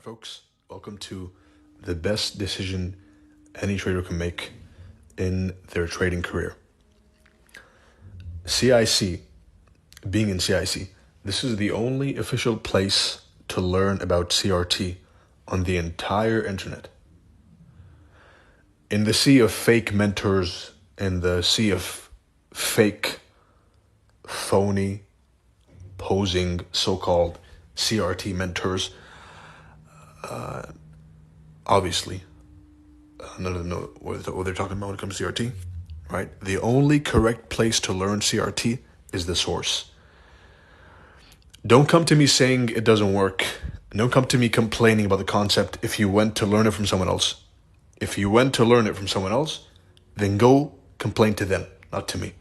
folks. Welcome to the best decision any trader can make in their trading career. CIC, being in CIC, this is the only official place to learn about CRT on the entire internet. In the sea of fake mentors, in the sea of fake, phony, posing so-called CRT mentors, obviously, none of them know what they're talking about when it comes to CRT, right? The only correct place to learn CRT is the source. Don't come to me saying it doesn't work. Don't come to me complaining about the concept if you went to learn it from someone else. If you went to learn it from someone else, then go complain to them, not to me.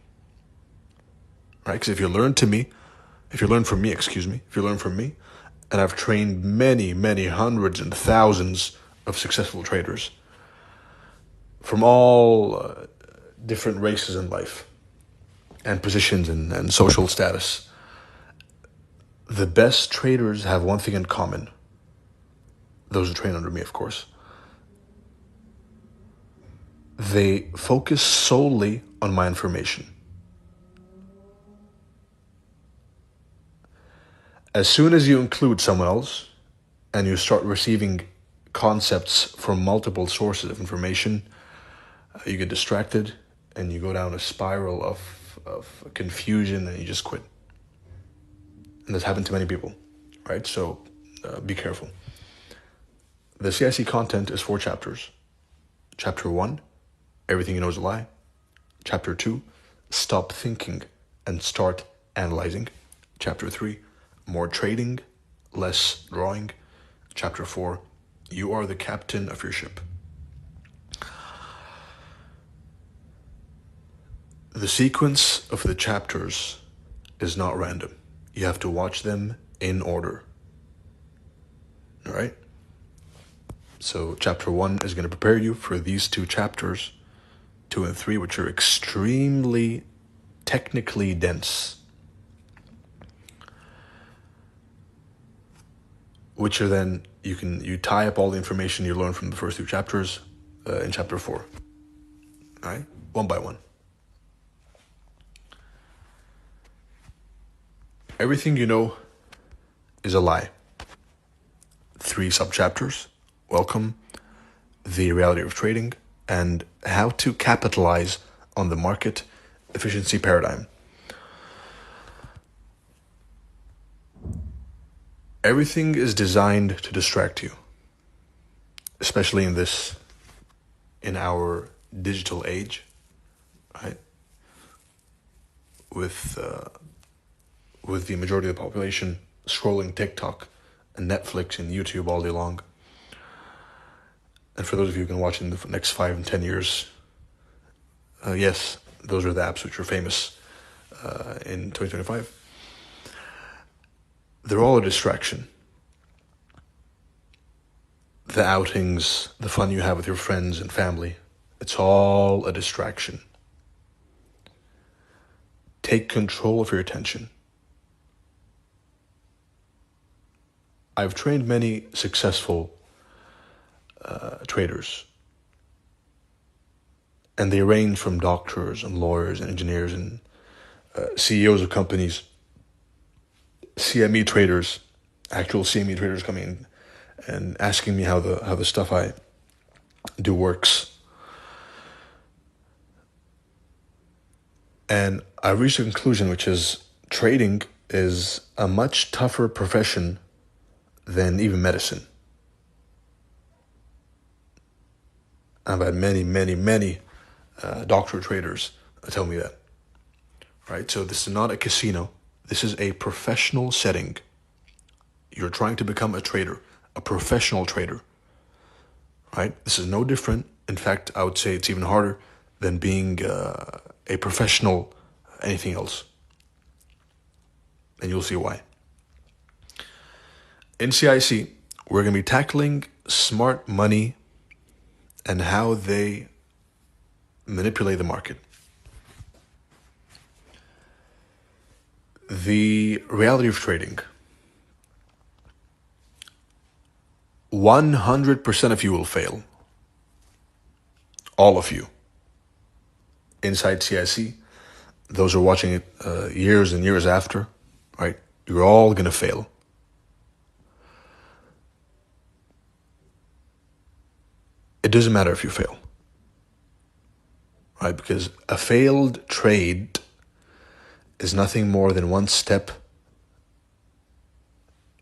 Right? Because if you learn from me, and I've trained many hundreds and thousands of successful traders from all different races in life and positions and social status. The best traders have one thing in common. Those who train under me, of course. They focus solely on my information. As soon as you include someone else and you start receiving concepts from multiple sources of information, you get distracted and you go down a spiral of confusion and you just quit. And this happened to many people, right? So be careful. The CIC content is 4 chapters. Chapter 1, everything you know is a lie. Chapter 2, stop thinking and start analyzing. Chapter 3, more trading, less drawing. Chapter 4, you are the captain of your ship. The sequence of the chapters is not random. You have to watch them in order. All right? So chapter 1 is going to prepare you for these 2 chapters, 2 and 3, which are extremely technically dense. Which are then, you tie up all the information you learn from the first 2 chapters in chapter 4. All right? One by one. Everything you know is a lie. 3 sub-chapters. Welcome. The reality of trading and how to capitalize on the market efficiency paradigm. Everything is designed to distract you, especially in our digital age, right? With the majority of the population scrolling TikTok and Netflix and YouTube all day long. And for those of you who can watch in the next 5 and 10 years, yes, those are the apps which are famous in 2025. They're all a distraction. The outings, the fun you have with your friends and family, it's all a distraction. Take control of your attention. I've trained many successful traders, and they range from doctors and lawyers and engineers and CEOs of companies, CME traders, actual CME traders coming in and asking me how the stuff I do works. And I reached a conclusion, which is trading is a much tougher profession than even medicine. I've had many doctor traders tell me that. Right? So this is not a casino. This is a professional setting. You're trying to become a trader, a professional trader. Right? This is no different. In fact, I would say it's even harder than being a professional anything else. And you'll see why. In CIC, we're going to be tackling smart money and how they manipulate the market. The reality of trading. 100% of you will fail. All of you. Inside CIC, those who are watching it years and years after, right? You're all going to fail. It doesn't matter if you fail, right? Because a failed trade is nothing more than one step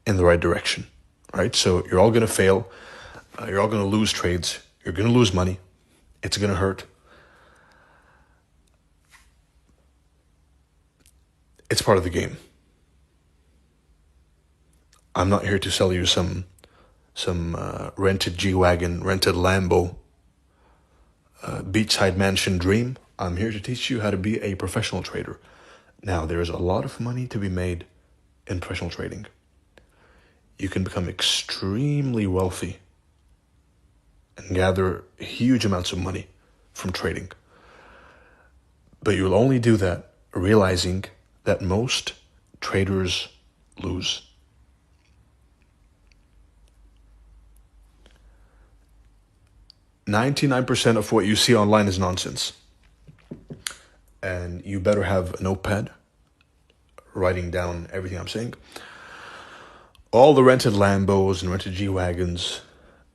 in the right direction, right? So you're all going to fail. You're all going to lose trades. You're going to lose money. It's going to hurt. It's part of the game. I'm not here to sell you some rented G-Wagon, rented Lambo, beachside mansion dream. I'm here to teach you how to be a professional trader. Now, there is a lot of money to be made in professional trading. You can become extremely wealthy and gather huge amounts of money from trading. But you'll only do that realizing that most traders lose. %99 of what you see online is nonsense. And you better have a notepad writing down everything I'm saying. All the rented Lambos and rented G-Wagons,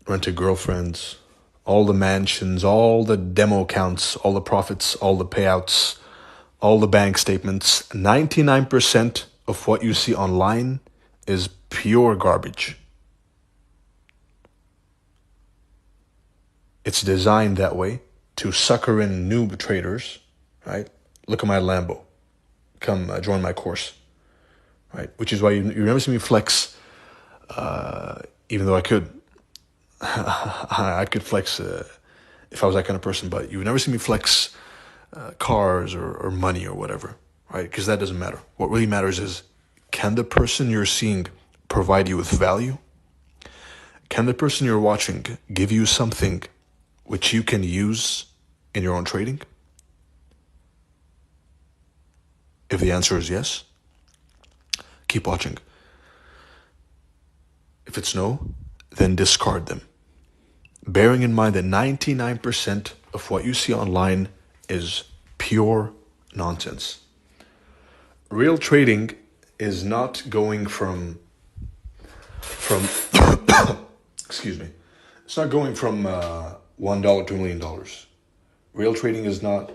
rented girlfriends, all the mansions, all the demo accounts, all the profits, all the payouts, all the bank statements, 99% of what you see online is pure garbage. It's designed that way to sucker in noob traders, right? Look at my Lambo. Come join my course, right? Which is why you never see me flex, even though I could. I could flex if I was that kind of person, but you would never see me flex cars or money or whatever, right? Because that doesn't matter. What really matters is, can the person you're seeing provide you with value? Can the person you're watching give you something which you can use in your own trading? If the answer is yes, keep watching. If it's no, then discard them. Bearing in mind that 99% of what you see online is pure nonsense. Real trading is not going from excuse me. It's not going from $1 to $1 million. Real trading is not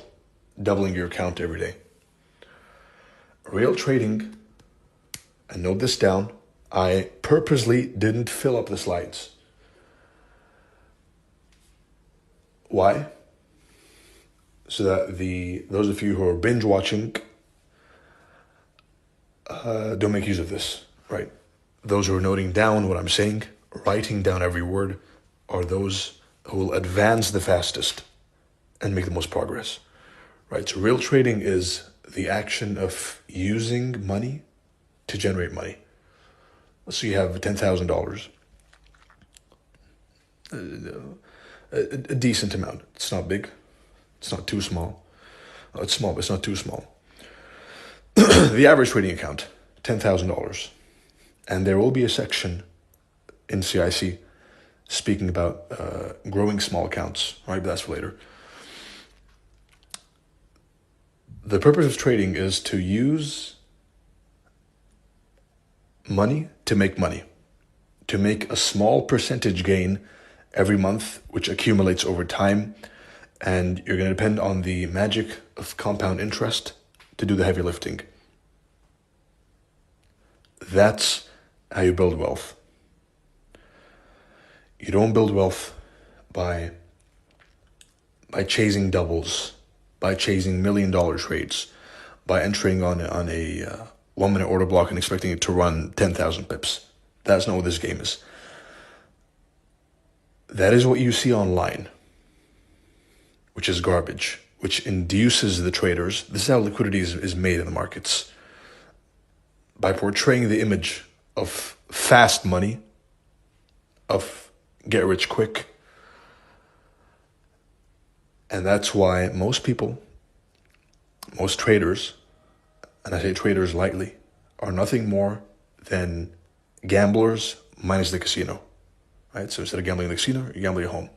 doubling your account every day. Real trading, and note this down, I purposely didn't fill up the slides. Why? So that those of you who are binge watching don't make use of this, right? Those who are noting down what I'm saying, writing down every word, are those who will advance the fastest and make the most progress, right? So real trading is the action of using money to generate money. So you have $10,000, a decent amount. It's not big. It's not too small. It's small, but it's not too small. The average trading account, $10,000. And there will be a section in CIC speaking about growing small accounts, right? But that's for later. The purpose of trading is to use money to make money, to make a small percentage gain every month, which accumulates over time. And you're going to depend on the magic of compound interest to do the heavy lifting. That's how you build wealth. You don't build wealth by chasing doubles, by chasing $1 million trades, by entering on a 1 minute order block and expecting it to run 10,000 pips. That's not what this game is. That is what you see online, which is garbage, which induces the traders. This is how liquidity is made in the markets. By portraying the image of fast money, of get rich quick. And that's why most people, most traders, and I say traders lightly, are nothing more than gamblers minus the casino. right? So instead of gambling in the casino, you gamble at home.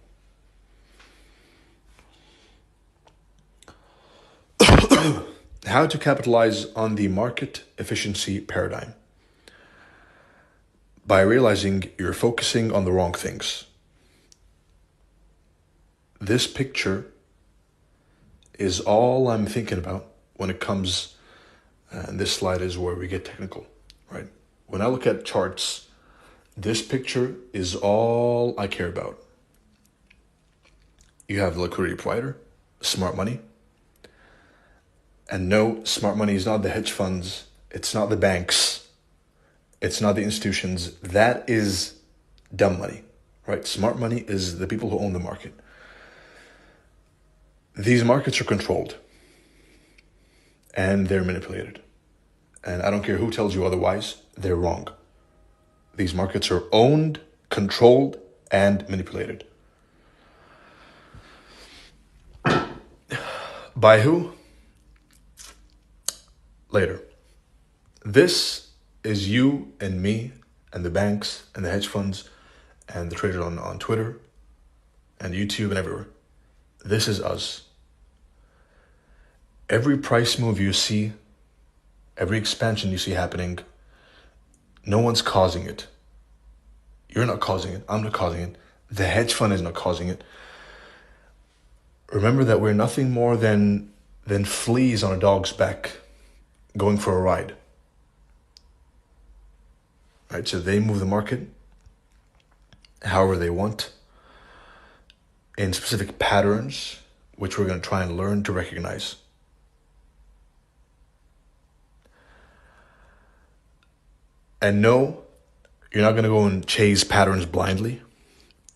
How to capitalize on the market efficiency paradigm. By realizing you're focusing on the wrong things. This picture is all I'm thinking about when it comes, and this slide is where we get technical, right? When I look at charts, this picture is all I care about. You have the liquidity provider, smart money. And no, smart money is not the hedge funds. It's not the banks. It's not the institutions. That is dumb money, right? Smart money is the people who own the market. These markets are controlled and they're manipulated. And I don't care who tells you otherwise, they're wrong. These markets are owned, controlled, and manipulated. By who? Later. This is you and me and the banks and the hedge funds and the traders on Twitter and YouTube and everywhere. This is us. Every price move you see, every expansion you see happening, no one's causing it. You're not causing it. I'm not causing it. The hedge fund is not causing it. Remember that we're nothing more than fleas on a dog's back going for a ride. Right? So they move the market however they want in specific patterns, which we're going to try and learn to recognize. And no, you're not going to go and chase patterns blindly.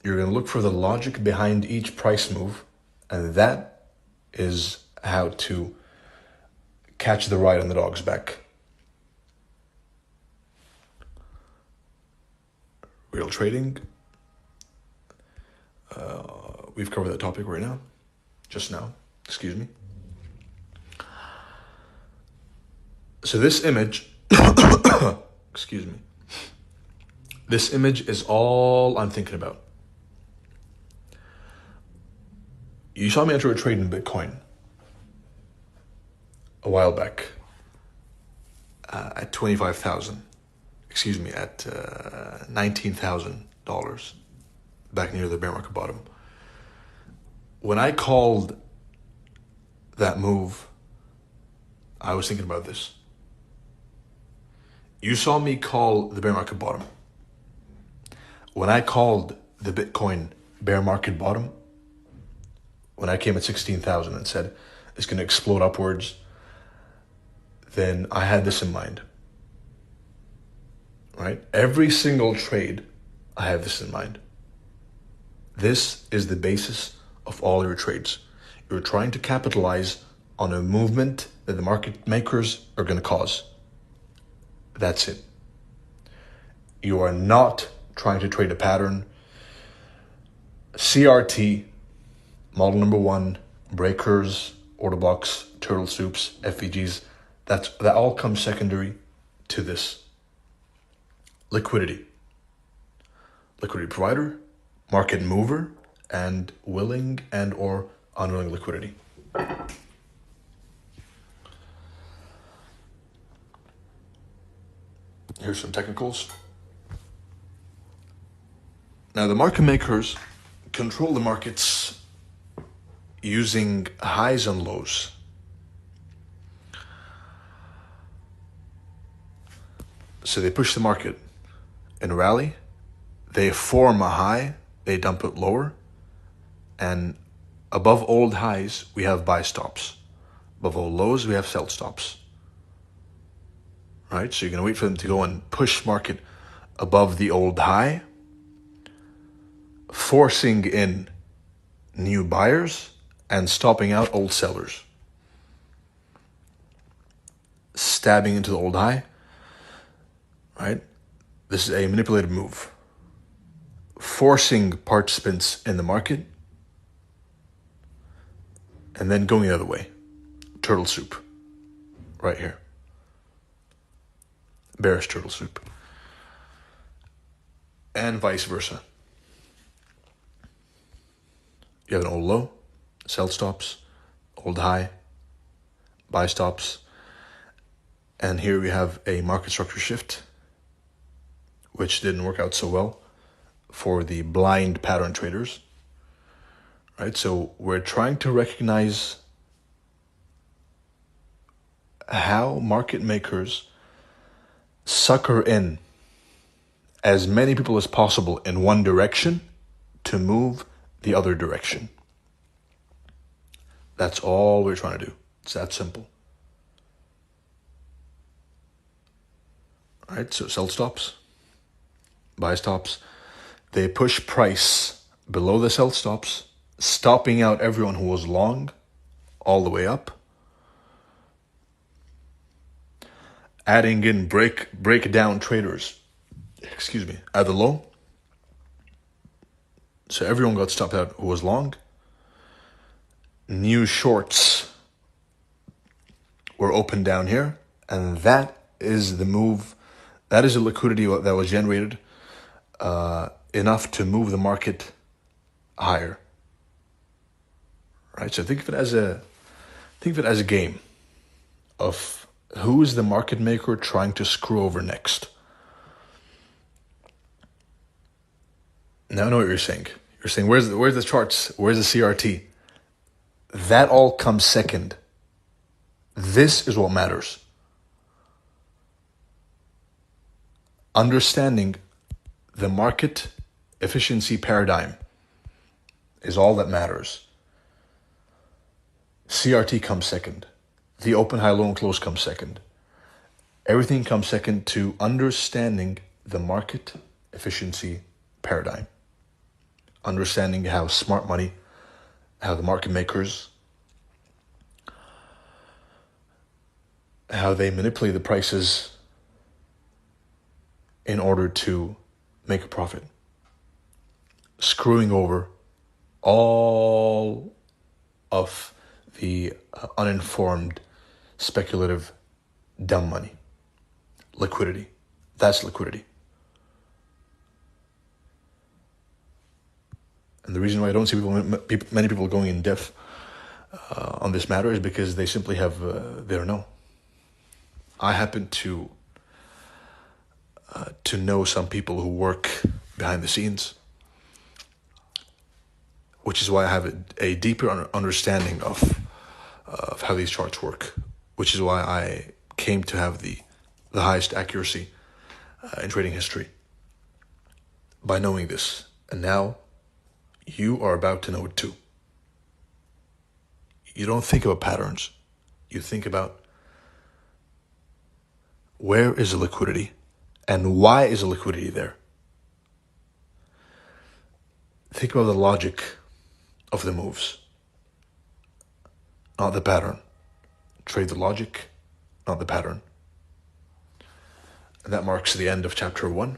You're going to look for the logic behind each price move, and that is how to catch the ride on the dog's back. Real trading. We've covered that topic right now. Just now. Excuse me. So this image, excuse me. This image is all I'm thinking about. You saw me enter a trade in Bitcoin a while back at 25,000. Excuse me, at $19,000 back near the bear market bottom. When I called that move, I was thinking about this. You saw me call the bear market bottom. When I called the Bitcoin bear market bottom, when I came at 16,000 and said it's going to explode upwards, then I had this in mind. Right? Every single trade, I have this in mind. This is the basis of all your trades. You're trying to capitalize on a movement that the market makers are going to cause. That's it. You are not trying to trade a pattern. CRT, model number 1, breakers, order blocks, turtle soups, FVGs, that all comes secondary to this. Liquidity provider, market mover, and willing and or unwilling liquidity. Here's some technicals. Now the market makers control the markets using highs and lows. So they push the market in a rally, they form a high, they dump it lower, and above old highs, we have buy stops. Above all lows, we have sell stops. Right? So you're going to wait for them to go and push market above the old high, forcing in new buyers and stopping out old sellers. Stabbing into the old high, right? This is a manipulated move. Forcing participants in the market and then going the other way. Turtle soup. Right here. Bearish turtle soup. And vice versa. You have an old low, sell stops, old high, buy stops. And here we have a market structure shift, which didn't work out so well for the blind pattern traders, right? So we're trying to recognize how market makers sucker in as many people as possible in one direction to move the other direction. That's all we're trying to do. It's that simple. All right, so sell stops, buy stops. They push price below the sell stops, stopping out everyone who was long all the way up, adding in breakdown traders, at the low. So everyone got stopped out who was long. New shorts were opened down here, and that is the move. That is a liquidity that was generated enough to move the market higher. Right? So think of it as a game of who is the market maker trying to screw over next. Now I know what you're saying. You're saying, where's the charts? Where's the CRT? That all comes second. This is what matters. Understanding the market efficiency paradigm is all that matters. CRT comes second. The open, high, low, and close comes second. Everything comes second to understanding the market efficiency paradigm. Understanding how smart money, how the market makers, how they manipulate the prices in order to make a profit. Screwing over all of the uninformed, speculative, dumb money. Liquidity. That's liquidity. And the reason why I don't see many people going in depth on this matter is because they simply have, they don't know. I happen to know some people who work behind the scenes, which is why I have a deeper understanding of how these charts work, which is why I came to have the highest accuracy in trading history by knowing this. And now you are about to know it too. You don't think about patterns. You think about where is the liquidity and why is the liquidity there. Think about the logic of the moves, not the pattern. Trade the logic, not the pattern. And that marks the end of chapter 1.